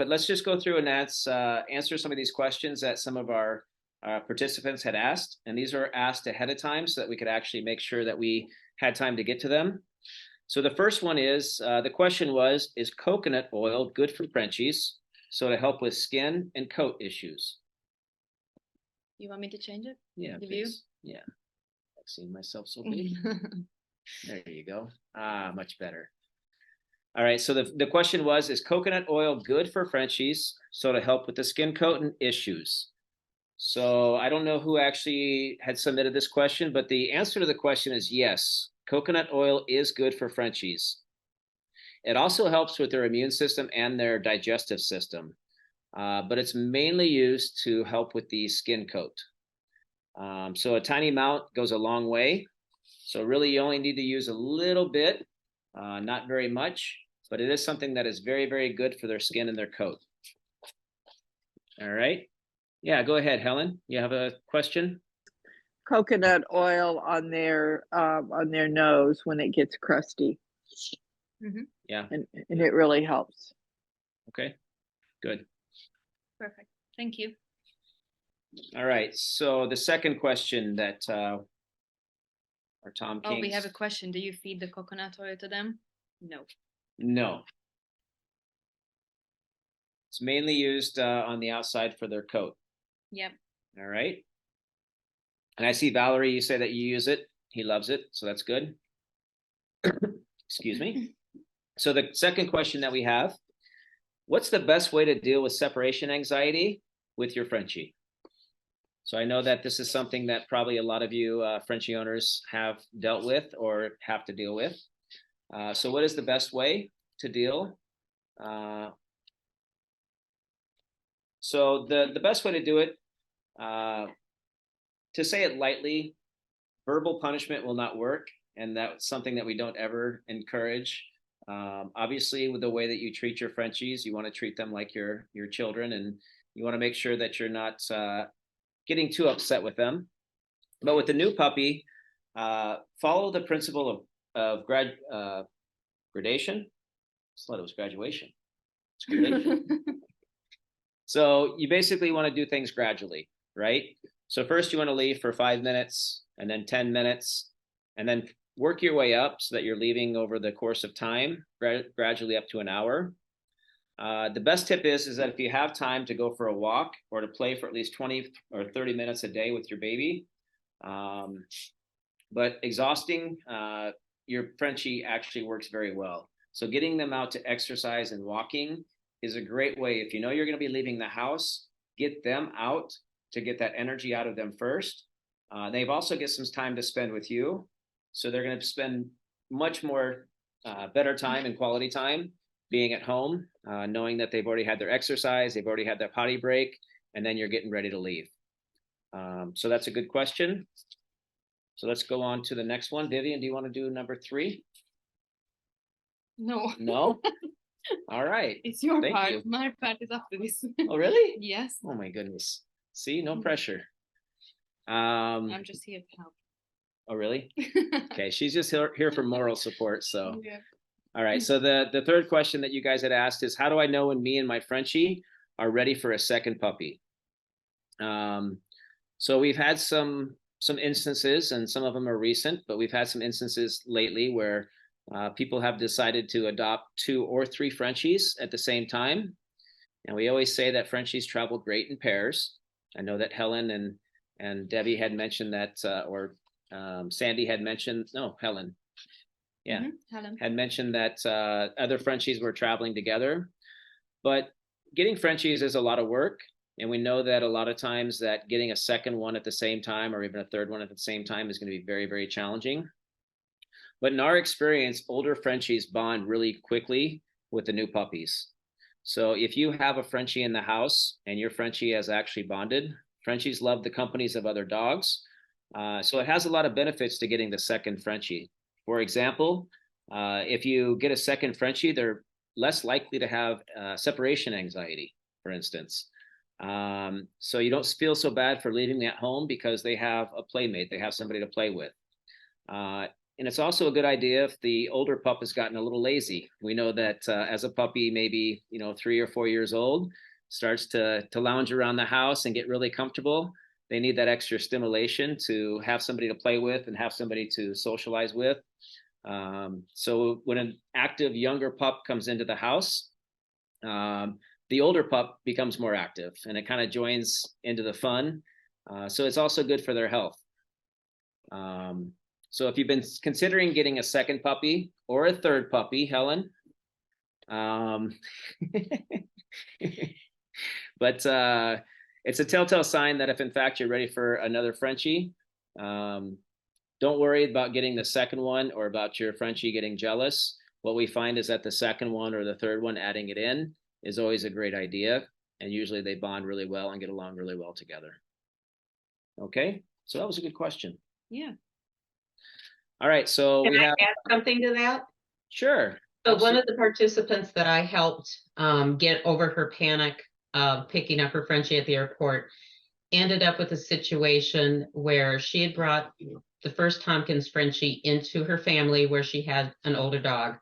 but let's just go through and answer some of these questions that some of our participants had asked. And these are asked ahead of time so that we could actually make sure that we had time to get to them. So the first one is, the question was, is coconut oil good for Frenchies? So to help with skin and coat issues. You want me to change it? Yeah, the please. View? Yeah. I've seen myself so big. There you go. Much better. All right, so the question was, is coconut oil good for Frenchies? So to help with the skin coat and issues. So I don't know who actually had submitted this question, but the answer to the question is yes. Coconut oil is good for Frenchies. It also helps with their immune system and their digestive system, but it's mainly used to help with the skin coat. So a tiny amount goes a long way. So really you only need to use a little bit, not very much, but it is something that is very, very good for their skin and their coat. All right. Yeah, go ahead, Helen. You have a question? Coconut oil on their nose when it gets crusty. Yeah. And it really helps. Okay, good. Perfect. Thank you. All right. So the second question that our TomKings. Oh, we have a question. Do you feed the coconut oil to them? No. No. It's mainly used on the outside for their coat. Yep. All right. And I see Valerie, you say that you use it. He loves it, so that's good. Excuse me. So the second question that we have, what's the best way to deal with separation anxiety with your Frenchie? So I know that this is something that probably a lot of you Frenchie owners have dealt with or have to deal with. So what is the best way to deal? So the best way to do it, to say it lightly, verbal punishment will not work. And that's something that we don't ever encourage. Obviously, with the way that you treat your Frenchies, you want to treat them like your children, and you want to make sure that you're not getting too upset with them. But with the new puppy, follow the principle of gradation. I thought it was graduation. It's gradation. So you basically want to do things gradually, right? So first you want to leave for 5 minutes, and then 10 minutes, and then work your way up so that you're leaving over the course of time, gradually up to an hour. The best tip is that if you have time to go for a walk or to play for at least 20 or 30 minutes a day with your baby, but exhausting your Frenchie actually works very well. So getting them out to exercise and walking is a great way. If you know you're going to be leaving the house, get them out to get that energy out of them first. They've also get some time to spend with you. So they're going to spend much more better time and quality time being at home, knowing that they've already had their exercise, they've already had their potty break, and then you're getting ready to leave. So that's a good question. So let's go on to the next one. Vivian, do you want to do number 3? No. No? All right. It's your Thank part. you. My part is after this. Oh, really? Yes. Oh my goodness. See, no pressure. I'm just here to help. Oh, really? Okay, she's just here for moral support. So, yeah. All right. So the third question that you guys had asked is, how do I know when me and my Frenchie are ready for a second puppy? So we've had some instances, and some of them are recent, but we've had some instances lately where people have decided to adopt 2 or 3 Frenchies at the same time. And we always say that Frenchies travel great in pairs. I know that Helen and Debbie had mentioned that, or Sandy had mentioned, no, Helen. Yeah, Helen had mentioned that other Frenchies were traveling together. But getting Frenchies is a lot of work. And we know that a lot of times that getting a second one at the same time, or even a third one at the same time, is going to be very, very challenging. But in our experience, older Frenchies bond really quickly with the new puppies. So if you have a Frenchie in the house and your Frenchie has actually bonded, Frenchies love the companies of other dogs. So it has a lot of benefits to getting the second Frenchie. For example, if you get a second Frenchie, they're less likely to have separation anxiety, for instance. So you don't feel so bad for leaving them at home because they have a playmate, they have somebody to play with. And it's also a good idea if the older pup has gotten a little lazy. We know that as a puppy, maybe 3 or 4 years old, starts to lounge around the house and get really comfortable. They need that extra stimulation to have somebody to play with and have somebody to socialize with. So when an active younger pup comes into the house, the older pup becomes more active, and it kind of joins into the fun. So it's also good for their health. So if you've been considering getting a second puppy or a third puppy, Helen, but it's a telltale sign that if in fact you're ready for another Frenchie, don't worry about getting the second one or about your Frenchie getting jealous. What we find is that the second one or the third one, adding it in, is always a great idea. And usually they bond really well and get along really well together. Okay, so that was a good question. Yeah. All right, so Can we I have. add something to that? Sure. So one of the participants that I helped get over her panic of picking up her Frenchie at the airport ended up with a situation where she had brought the first Tompkins Frenchie into her family where she had an older dog,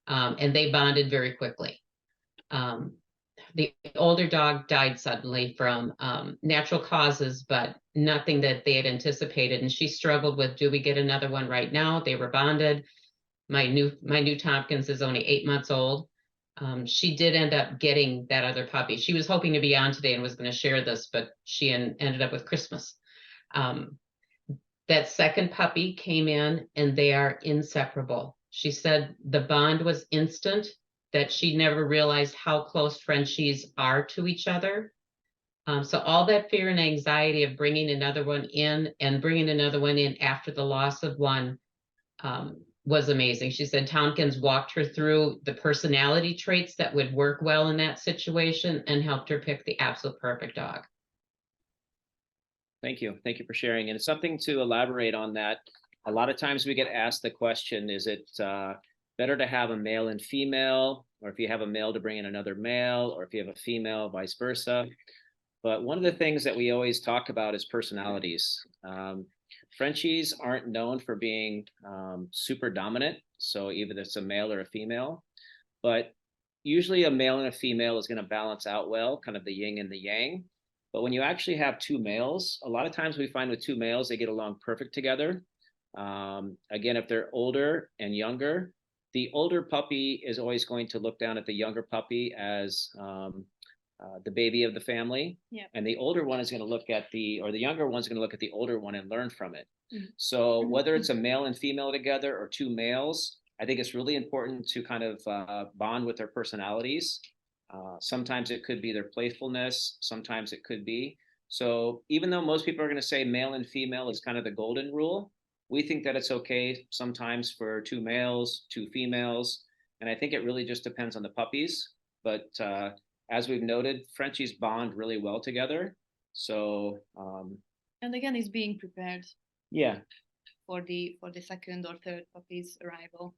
and they bonded very quickly. The older dog died suddenly from natural causes, but nothing that they had anticipated. And she struggled with, do we get another one right now? They were bonded. My new Tompkins is only 8 months old. She did end up getting that other puppy. She was hoping to be on today and was going to share this, but she ended up with Christmas. That second puppy came in and they are inseparable. She said the bond was instant, that she never realized how close Frenchies are to each other. So all that fear and anxiety of bringing another one in and bringing another one in after the loss of one was amazing. She said Tompkins walked her through the personality traits that would work well in that situation and helped her pick the absolute perfect dog. Thank you. Thank you for sharing. And it's something to elaborate on that. A lot of times we get asked the question, is it better to have a male and female, or if you have a male to bring in another male, or if you have a female, vice versa. But one of the things that we always talk about is personalities. Frenchies aren't known for being super dominant, so either it's a male or a female, but usually a male and a female is going to balance out well, kind of the yin and the yang. But when you actually have two males, a lot of times we find with two males, they get along perfect together. Again, if they're older and younger, the older puppy is always going to look down at the younger puppy as the baby of the family. Yeah. And the older one is going to look at the younger one's going to look at the older one and learn from it. Mm-hmm. So whether it's a male and female together or two males, I think it's really important to kind of bond with their personalities. Sometimes it could be their playfulness. Sometimes it could be. So even though most people are going to say male and female is kind of the golden rule, we think that it's okay sometimes for two males, two females. And I think it really just depends on the puppies. But as we've noted, Frenchies bond really well together. So and again, it's being prepared. Yeah. For the second or third puppy's arrival.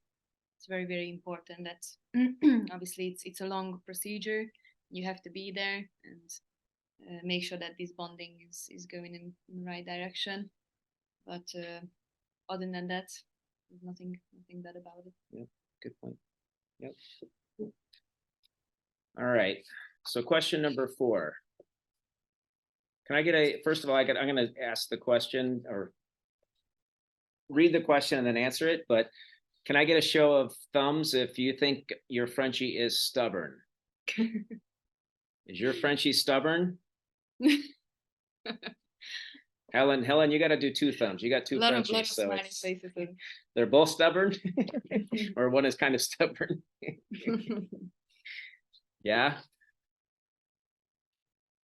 It's very, very important that obviously it's a long procedure. You have to be there and make sure that this bonding is going in the right direction. But other than that, there's nothing bad about it. Yeah, good point. Yep. All right. So question number 4. Can I get first of all, I'm going to ask the question or read the question and then answer it, but can I get a show of thumbs if you think your Frenchie is stubborn? Is your Frenchie stubborn? Helen, you got to do 2 thumbs. You got 2 Frenchies, so they're both stubborn, or one is kind of stubborn. Yeah.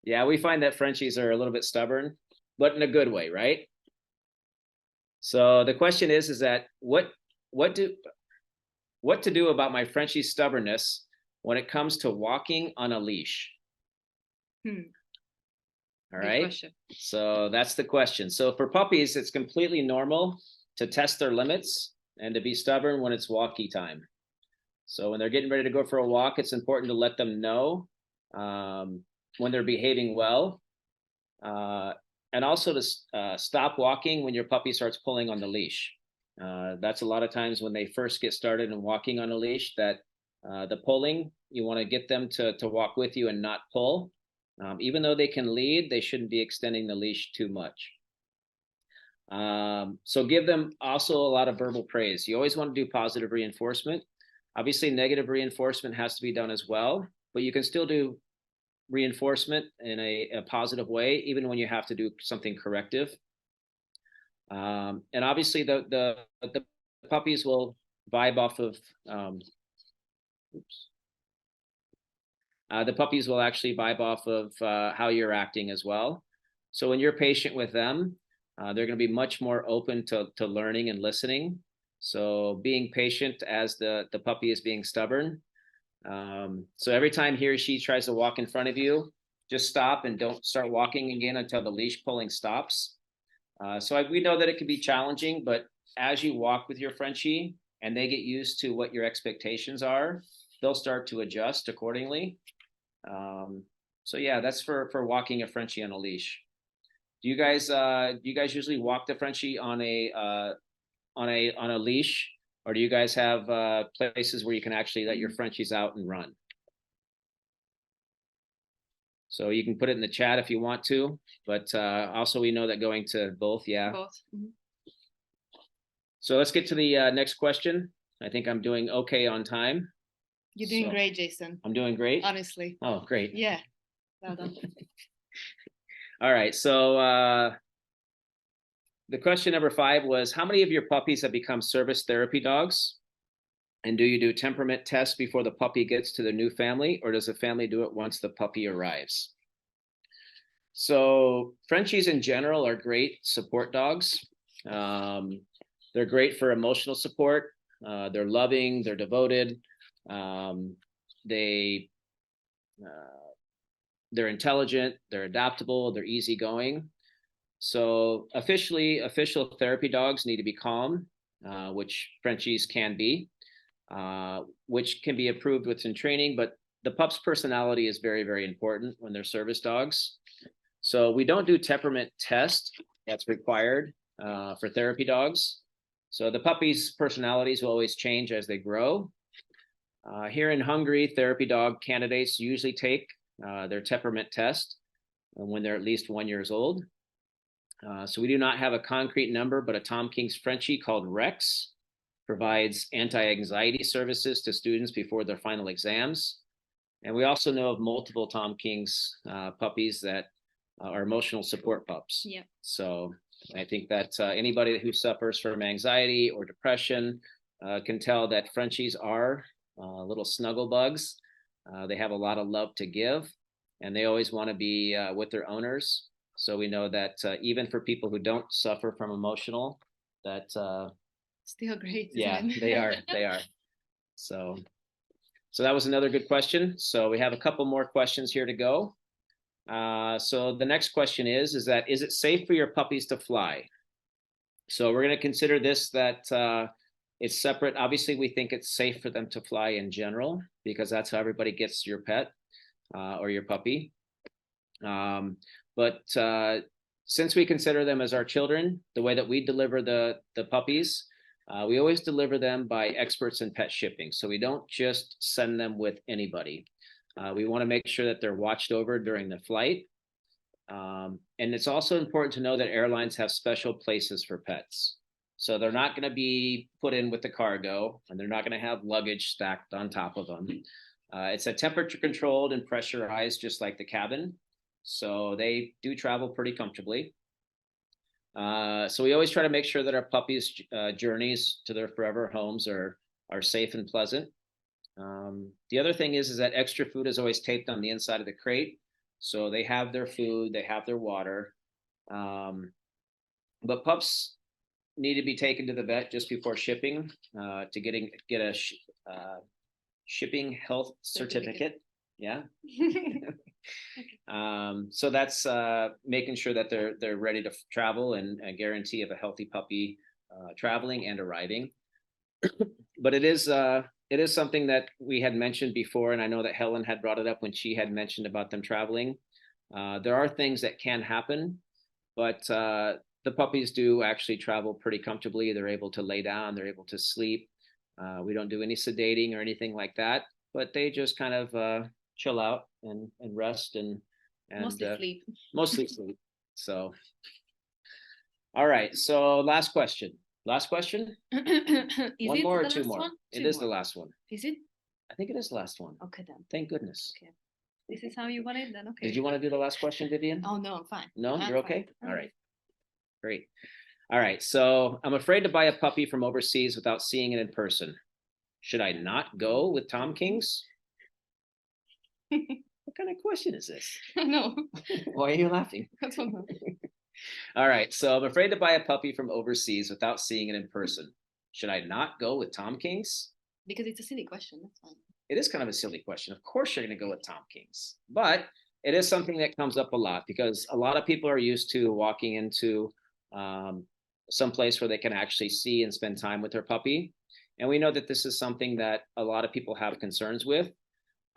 Yeah, we find that Frenchies are a little bit stubborn, but in a good way, right? So the question is that what to do about my Frenchie's stubbornness when it comes to walking on a leash? All right. Question. So that's the question. So for puppies, it's completely normal to test their limits and to be stubborn when it's walkie time. So when they're getting ready to go for a walk, it's important to let them know when they're behaving well, and also to stop walking when your puppy starts pulling on the leash. That's a lot of times when they first get started and walking on a leash that the pulling, you want to get them to walk with you and not pull. Even though they can lead, they shouldn't be extending the leash too much. So give them also a lot of verbal praise. You always want to do positive reinforcement. Obviously, negative reinforcement has to be done as well, but you can still do reinforcement in a positive way, even when you have to do something corrective. And obviously, the puppies will vibe off of. The puppies will actually vibe off of how you're acting as well. So when you're patient with them, they're going to be much more open to learning and listening. So being patient as the puppy is being stubborn. So every time he or she tries to walk in front of you, just stop and don't start walking again until the leash pulling stops. We know that it can be challenging, but as you walk with your Frenchie and they get used to what your expectations are, they'll start to adjust accordingly. So yeah, that's for walking a Frenchie on a leash. Do you guys usually walk the Frenchie on a leash, or do you guys have places where you can actually let your Frenchies out and run? So you can put it in the chat if you want to, but also we know that going to both, yeah. Both. Mm-hmm. So let's get to the next question. I think I'm doing okay on time. You're doing great, Jason. I'm doing great? Honestly. Oh, great. Yeah. Well done. All right. So the question number 5 was, how many of your puppies have become service therapy dogs? And do you do temperament tests before the puppy gets to the new family, or does the family do it once the puppy arrives? So Frenchies in general are great support dogs. They're great for emotional support. They're loving, they're devoted. They're intelligent, they're adaptable, they're easygoing. So official therapy dogs need to be calm, which Frenchies can be, which can be approved within training, but the pup's personality is very, very important when they're service dogs. So we don't do temperament test that's required for therapy dogs. So the puppy's personalities will always change as they grow. Here in Hungary, therapy dog candidates usually take their temperament test when they're at least 1 year old. So we do not have a concrete number, but a TomKings Frenchie called Rex provides anti-anxiety services to students before their final exams. And we also know of multiple TomKings puppies that are emotional support pups. Yeah. So I think that anybody who suffers from anxiety or depression can tell that Frenchies are little snuggle bugs. They have a lot of love to give, and they always want to be with their owners. So we know that even for people who don't suffer from emotional, that still great. Yeah, they are. So that was another good question. So we have a couple more questions here to go. So the next question is it safe for your puppies to fly? So we're going to consider this that it's separate. Obviously, we think it's safe for them to fly in general because that's how everybody gets your pet or your puppy. But since we consider them as our children, the way that we deliver the puppies, we always deliver them by experts in pet shipping. So we don't just send them with anybody. We want to make sure that they're watched over during the flight. And it's also important to know that airlines have special places for pets. So they're not going to be put in with the cargo, and they're not going to have luggage stacked on top of them. It's a temperature controlled and pressurized, just like the cabin. So they do travel pretty comfortably. So we always try to make sure that our puppies' journeys to their forever homes are safe and pleasant. The other thing is that extra food is always taped on the inside of the crate. So they have their food, they have their water. But pups need to be taken to the vet just before shipping to get a shipping health certificate. Yeah. So that's making sure that they're ready to travel and a guarantee of a healthy puppy traveling and arriving. But it is something that we had mentioned before, and I know that Helen had brought it up when she had mentioned about them traveling. There are things that can happen, but the puppies do actually travel pretty comfortably. They're able to lay down, they're able to sleep. We don't do any sedating or anything like that, but they just kind of chill out and rest and Mostly sleep. Mostly sleep. So, all right. So last question. Last question. One more or two more? It is the last one. Is it? I think it is the last one. Okay then. Thank goodness. Okay. This is how you want it then? Okay. Did you want to do the last question, Vivian? Oh no, I'm fine. No, I'm you're okay? fine. All right. Great. All right. So I'm afraid to buy a puppy from overseas without seeing it in person. Should I not go with TomKings? What kind of question is this? No. Why are you laughing? I don't know. All right. So I'm afraid to buy a puppy from overseas without seeing it in person. Should I not go with TomKings? Because it's a silly question. That's fine. It is kind of a silly question. Of course, you're going to go with TomKings, but it is something that comes up a lot because a lot of people are used to walking into some place where they can actually see and spend time with their puppy. And we know that this is something that a lot of people have concerns with,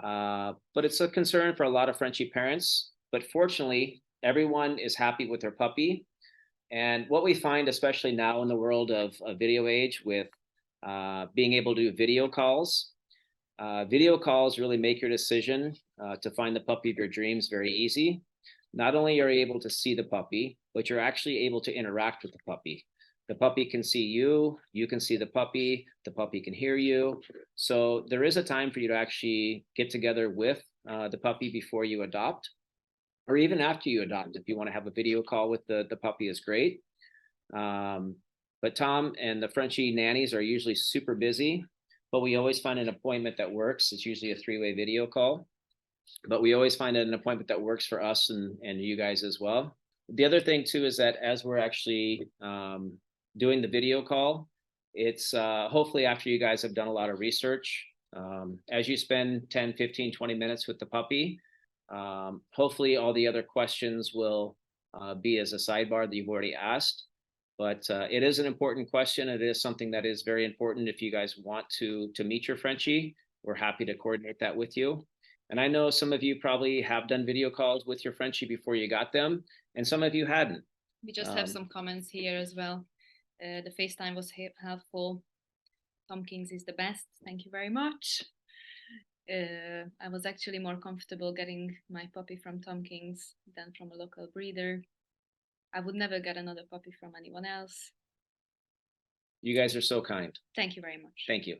but it's a concern for a lot of Frenchie parents. But fortunately, everyone is happy with their puppy. And what we find, especially now in the world of video age with being able to do video calls really make your decision to find the puppy of your dreams very easy. Not only are you able to see the puppy, but you're actually able to interact with the puppy. The puppy can see you, you can see the puppy can hear you. So there is a time for you to actually get together with the puppy before you adopt, or even after you adopt. If you want to have a video call with the puppy is great. But Tom and the Frenchie nannies are usually super busy, but we always find an appointment that works. It's usually a 3-way video call, but we always find an appointment that works for us and you guys as well. The other thing too is that as we're actually doing the video call, it's hopefully after you guys have done a lot of research, as you spend 10, 15, 20 minutes with the puppy, hopefully all the other questions will be as a sidebar that you've already asked. But it is an important question. It is something that is very important. If you guys want to meet your Frenchie, we're happy to coordinate that with you. And I know some of you probably have done video calls with your Frenchie before you got them, and some of you hadn't. We just have some comments here as well. The FaceTime was helpful. TomKings is the best. Thank you very much. I was actually more comfortable getting my puppy from TomKings than from a local breeder. I would never get another puppy from anyone else. You guys are so kind. Thank you very much. Thank you.